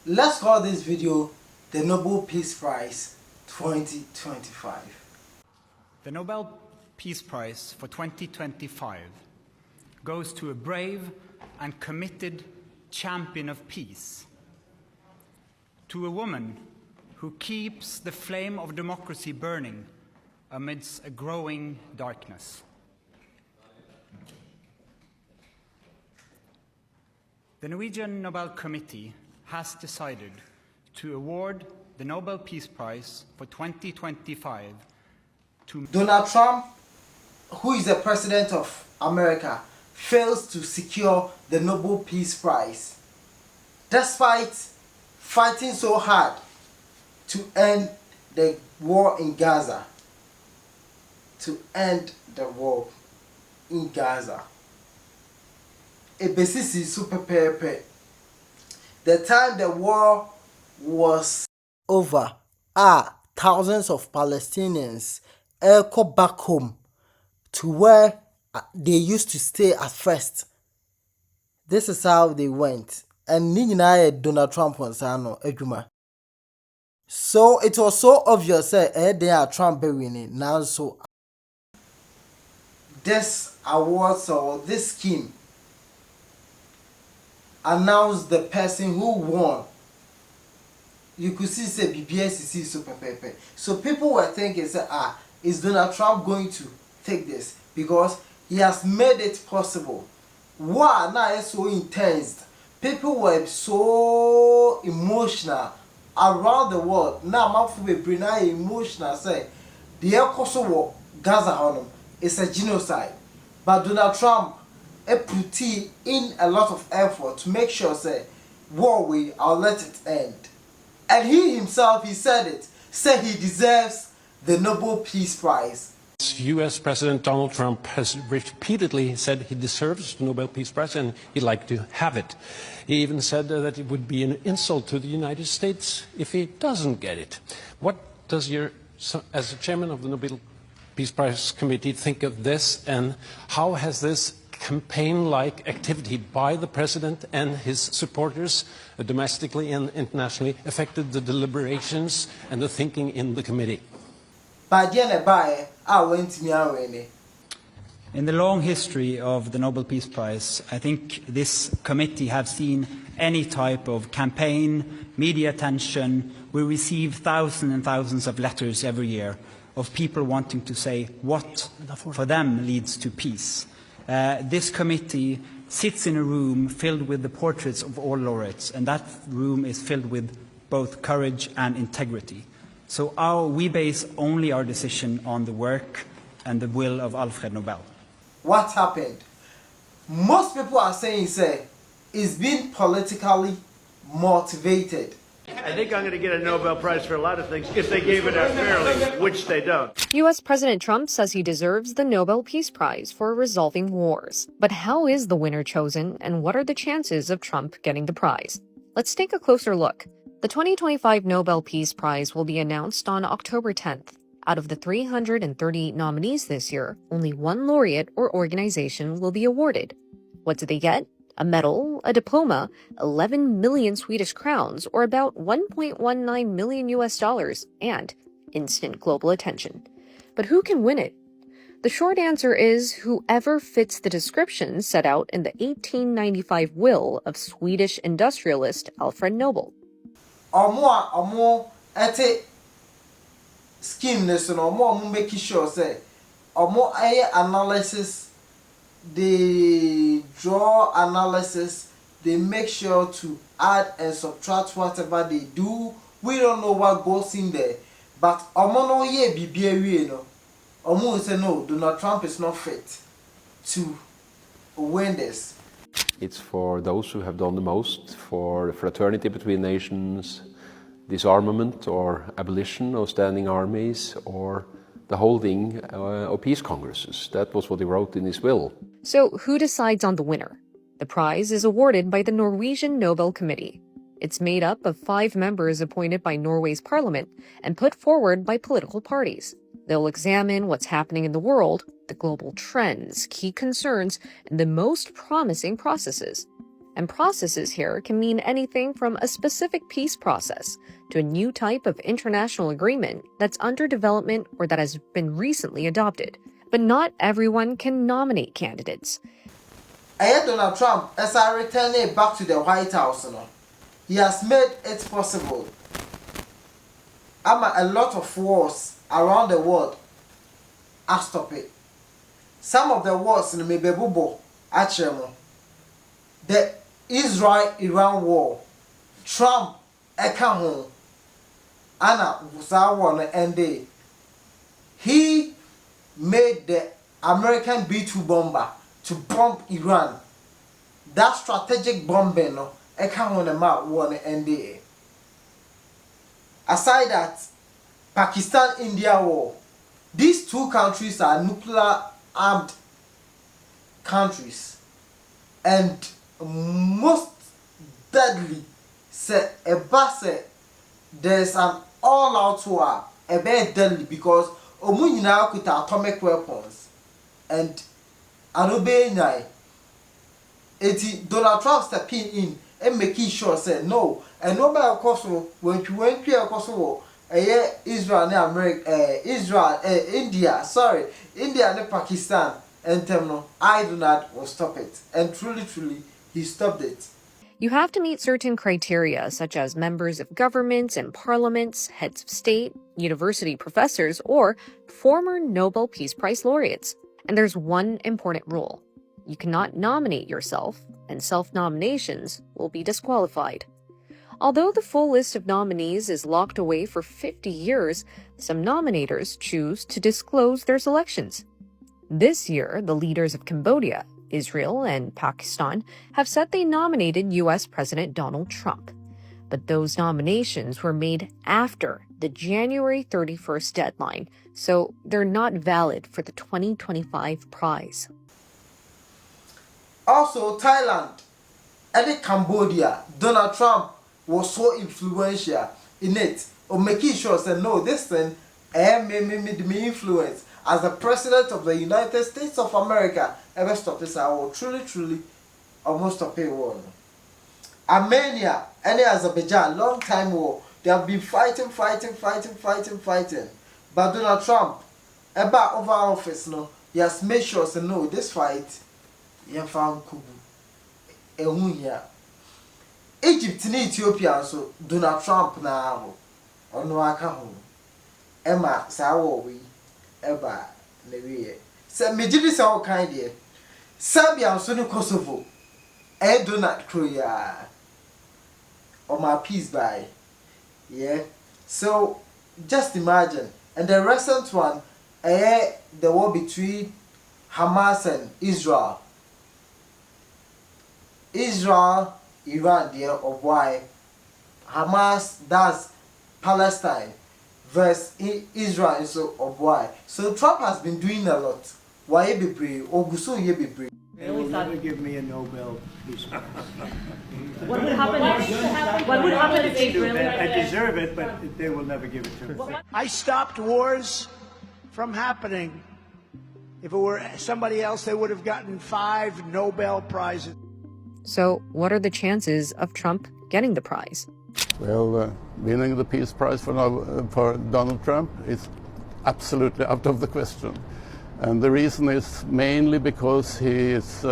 Let's call this video the Nobel Peace Prize 2025. The Nobel Peace Prize for 2025 goes to a brave and committed champion of peace, to a woman who keeps the flame of democracy burning amidst a growing darkness. The Norwegian Nobel Committee has decided to award the Nobel Peace Prize for 2025 to Donald Trump, who is the president of America, fails to secure the Nobel Peace Prize, despite fighting so hard to end the war in Gaza. To end the war in Gaza. Ebesisi super pepe. The time the war was over, thousands of Palestinians go back home to where they used to stay at first. This is how they went. And Donald Trump was Eduma. So it was so obvious that they are Trump winning. Now so this awards or this scheme announced the person who won. You could see say BBS super pepe. So people were thinking say is Donald Trump going to take this? Because he has made it possible. Wow, now it's so intense. People were so emotional around the world. Now I'm emotional say the Kosovo Gaza is a genocide. But Donald Trump put in a lot of effort to make sure say war I'll let it end. And he himself, he said it, said he deserves the Nobel Peace Prize. U.S. President Donald Trump has repeatedly said he deserves the Nobel Peace Prize and he'd like to have it. He even said that it would be an insult to the United States if he doesn't get it. What does as a chairman of the Nobel Peace Prize Committee, think of this, and how has this campaign-like activity by the president and his supporters, domestically and internationally, affected the deliberations and the thinking in the committee? In the long history of the Nobel Peace Prize, I think this committee has seen any type of campaign, media attention. We receive thousands and thousands of letters every year of people wanting to say what for them leads to peace. This committee sits in a room filled with the portraits of all laureates, and that room is filled with both courage and integrity. So we base only our decision on the work and the will of Alfred Nobel. What happened? Most people are saying it's been politically motivated. I think I'm going to get a Nobel Prize for a lot of things if they gave it out fairly, which they don't. U.S. President Trump says he deserves the Nobel Peace Prize for resolving wars. But how is the winner chosen, and what are the chances of Trump getting the prize? Let's take a closer look. The 2025 Nobel Peace Prize will be announced on October 10th. Out of the 338 nominees this year, only one laureate or organization will be awarded. What do they get? A medal, a diploma, 11 million Swedish crowns, or about $1.19 million US, and instant global attention. But who can win it? The short answer is whoever fits the description set out in the 1895 will of Swedish industrialist Alfred Nobel. Scheme making sure say analysis, they draw analysis, they make sure to add and subtract whatever they do. We don't know what goes in there, but no ye be say no, Donald Trump is not fit to win this. It's for those who have done the most for fraternity between nations, disarmament or abolition of standing armies, or the holding of peace congresses. That was what he wrote in his will. So who decides on the winner? The prize is awarded by the Norwegian Nobel Committee. It's made up of 5 members appointed by Norway's parliament and put forward by political parties. They'll examine what's happening in the world, the global trends, key concerns, and the most promising processes. And processes here can mean anything from a specific peace process to a new type of international agreement that's under development or that has been recently adopted. But not everyone can nominate candidates. Donald Trump, as I return it back to the White House, he has made it possible. A lot of wars around the world are stopped. Some of the wars in the actually, the Israel-Iran war, Trump, Akan, Anna Zawan, and he made the American B-2 bomber to bomb Iran. That strategic bombing, Akan and Mark won and aside that, Pakistan-India war, these two countries are nuclear-armed countries, and most deadly say there's an all-out war, a very deadly because omunyina with atomic weapons, and anobeyai. Donald Trump stepping in and making sure say no, and nobody cost when you went to Kosovo, Israel and America, India and Pakistan, and I do not will stop it, and truly, he stopped it. You have to meet certain criteria, such as members of governments and parliaments, heads of state, university professors, or former Nobel Peace Prize laureates. And there's one important rule. You cannot nominate yourself, and self-nominations will be disqualified. Although the full list of nominees is locked away for 50 years, some nominators choose to disclose their selections. This year, the leaders of Cambodia, Israel, and Pakistan have said they nominated U.S. President Donald Trump. But those nominations were made after the January 31st deadline, so they're not valid for the 2025 prize. Also, Thailand and Cambodia, Donald Trump was so influential in it, of making sure that no, this thing made me influence as the president of the United States of America. Ever stop this? I will truly almost stop a war. Armenia and Azerbaijan, long time war. They have been fighting. But Donald Trump, about over office, he has made sure that no, this fight. Egypt and Ethiopia so Donald Trump now on Akan Emma Sawo we Eba Newe. Say Mijidi Sawo kind here. Serbia so no Kosovo. Donald Kroya on my peace by. Yeah. So just imagine. And the recent one, the war between Hamas and Israel. Israel, Iran, there of why Hamas does Palestine versus Israel and so of why. So Trump has been doing a lot. Why be brave? Oguso ye be brave. They will never give me a Nobel Peace Prize. What would happen if they really? I deserve it, but they will never give it to me. I stopped wars from happening. If it were somebody else, they would have gotten 5 Nobel Prizes. So, what are the chances of Trump getting the prize? Well, winning the Peace Prize for Donald Trump is absolutely out of the question. And the reason is mainly because he is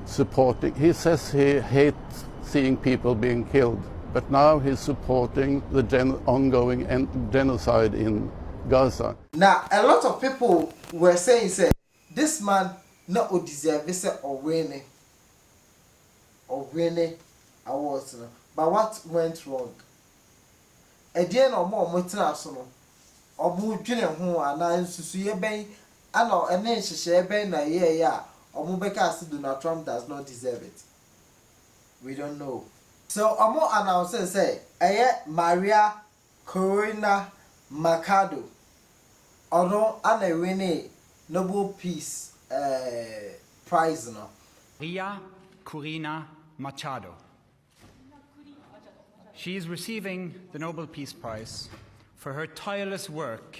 supporting, he says he hates seeing people being killed, but now he's supporting the ongoing genocide in Gaza. Now, a lot of people were saying, say, this man not deserve this or winning awards. But what went wrong? Again, or more multinational, or more junior who are now to bay, and then she share ben a year, or Mubeka Donald Trump does not deserve it. We don't know. So, a more announcement say, Maria Corina Machado, or no, and a winning Nobel Peace Prize. Corina Machado. She is receiving the Nobel Peace Prize for her tireless work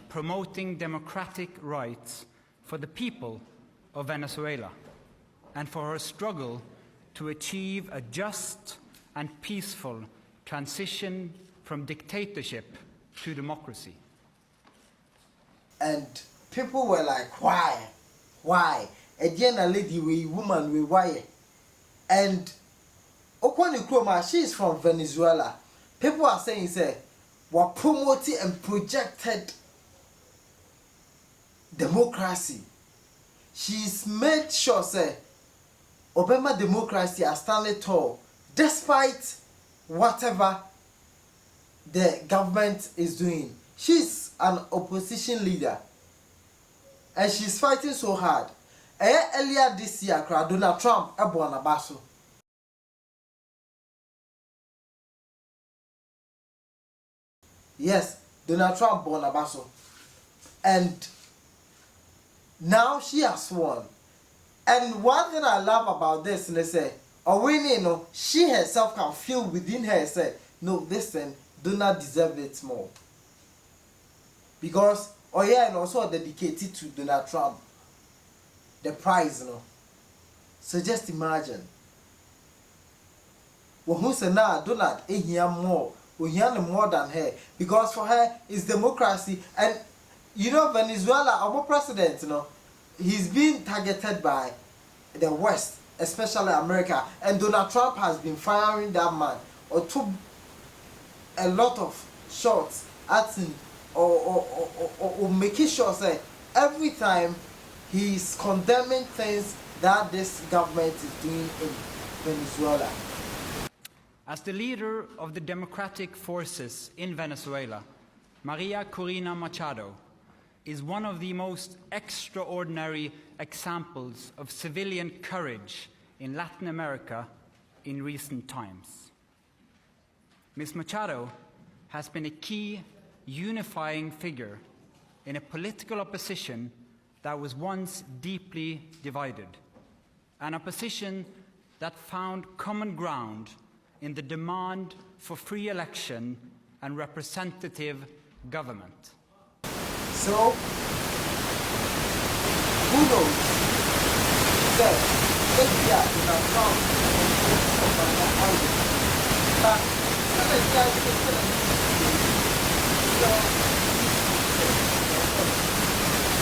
promoting democratic rights for the people of Venezuela and for her struggle to achieve a just and peaceful transition from dictatorship to democracy. And people were like, why? Why? Again, a lady, we woman, we why? And Okwani Nkrumah, she is from Venezuela. People are saying, say, were promoted and projected democracy. She's made sure, say, Obama democracy has standing tall, despite whatever the government is doing. She's an opposition leader, and she's fighting so hard. Earlier this year, Donald Trump born a basso. Yes, Donald Trump born a basso, and now she has won. And one thing I love about this, and they say, you know, she herself can feel within her, say, no, listen, do not deserve it more. Because, and also dedicated to Donald Trump, the prize, you know. So just imagine. Well, who said, nah, Donald, here more. We hear more than her. Because for her, it's democracy. And, you know, Venezuela, our president, you know, he's being targeted by the West, especially America, and Donald Trump has been firing that man or took a lot of shots at him or making sure that every time he's condemning things that this government is doing in Venezuela. As the leader of the democratic forces in Venezuela, Maria Corina Machado is one of the most extraordinary examples of civilian courage in Latin America in recent times. Ms. Machado has been a key unifying figure in a political opposition that was once deeply divided, an opposition that found common ground in the demand for free election and representative government. So, who knows? That maybe I do not come from that argument. But some of the guys are telling me so,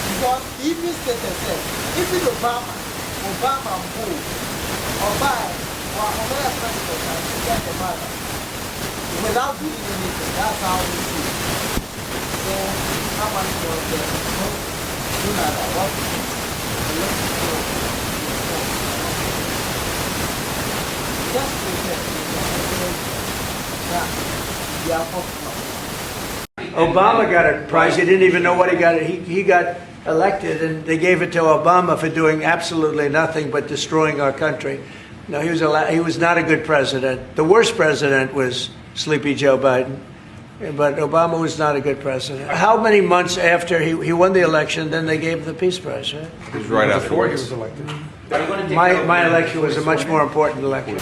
because even stated said, even Obama who or by or Obama president and to get the matter without doing anything, that's how we see it. So, how much was the do not what just Obama got a prize. He didn't even know what he got. He got elected, and they gave it to Obama for doing absolutely nothing but destroying our country. No, he was not a good president. The worst president was Sleepy Joe Biden. But Obama was not a good president. How many months after he won the election, then they gave him the Peace Prize, right? It was right after he was elected. My election was a much more important election.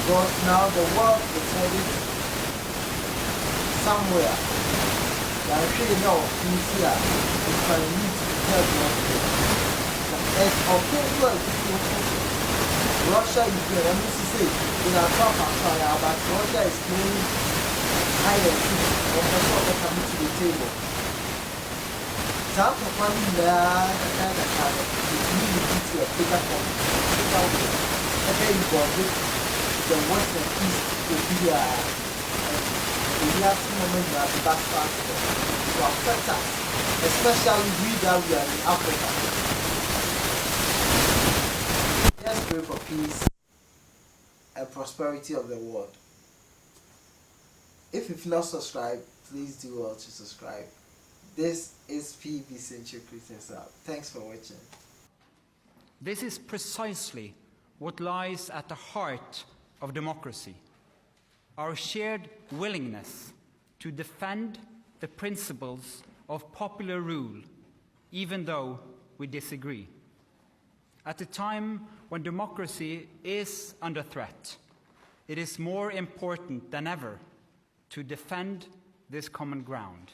Because now the world is heading somewhere. I actually know things here if I need to help as of course Russia is there, I need to say in our top but Russia is playing higher or the coming to the table. Some of one there is really to a bigger point. Okay, you got it. The West and East will be we have some moment that the best part to affect us, especially we that we are in Africa. Let's pray for peace and prosperity of the world. If you've not subscribed, please do well to subscribe. This is PB Sencherey Creators Hub. Thanks for watching. This is precisely what lies at the heart of democracy. Our shared willingness to defend the principles of popular rule, even though we disagree. At a time when democracy is under threat, It is more important than ever to defend this common ground.